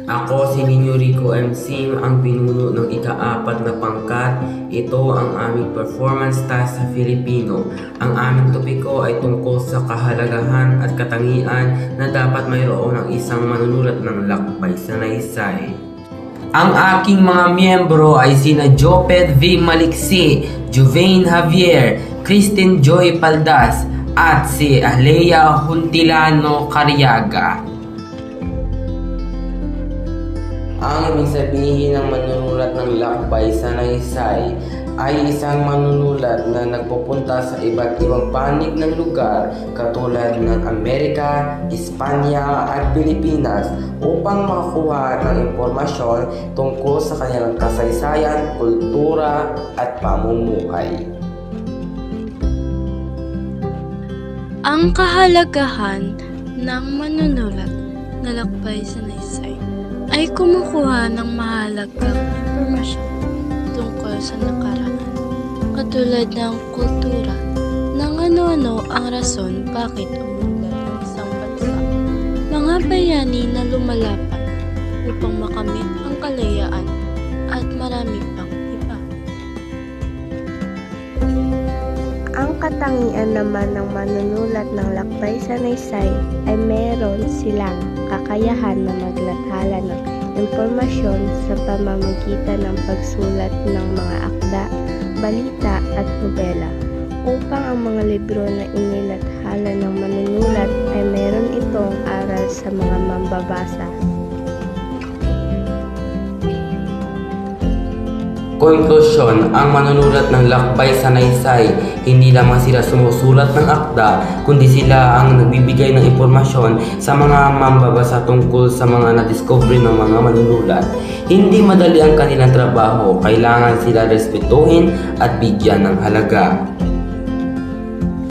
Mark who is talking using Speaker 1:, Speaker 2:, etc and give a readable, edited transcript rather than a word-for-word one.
Speaker 1: Ako si Ninyo Rico M. Sim, ang pinuno ng ika-4 na pangkat. Ito ang aming performance task sa Filipino. Ang aming topiko ay tungkol sa kahalagahan at katangian na dapat mayroon ng isang manunulat ng lakbay sa naysay. Ang aking mga miyembro ay sina Joped V. Maliksi, Juvain Javier, Christine Joy Paldas, at si Alea Huntilano Cariaga. Ang ibig sabihin ng manunulat ng lakbay sa naysay ay isang manunulat na nagpupunta sa iba't ibang panig ng lugar katulad ng Amerika, Espanya at Pilipinas upang makakuha ng impormasyon tungkol sa kanilang kasaysayan, kultura at pamumuhay.
Speaker 2: Ang kahalagahan ng manunulat na lakbay sa naysay ay kumukuha ng mahalagang impormasyon tungkol sa nakaraan, katulad ng kultura, ng ano-ano ang rason bakit umulat ang isang bansa, mga bayani na lumalapat upang makamit ang kalayaan at marami pang iba.
Speaker 3: Ang katangian naman ng manunulat ng lakbay sa naysay ay meron silang kakayahan na maglathala ng impormasyon sa pamamagitan ng pagsulat ng mga akda, balita at nobela, upang ang mga libro na inilathala ng manunulat ay meron itong aral sa mga mambabasa.
Speaker 1: Konklusyon, ang manunulat ng lakbay sa naysay, hindi lamang sila sumusulat ng akda, kundi sila ang nagbibigay ng impormasyon sa mga mambabasa tungkol sa mga nadiscovery ng mga manunulat. Hindi madali ang kanilang trabaho, kailangan sila respetuhin at bigyan ng halaga.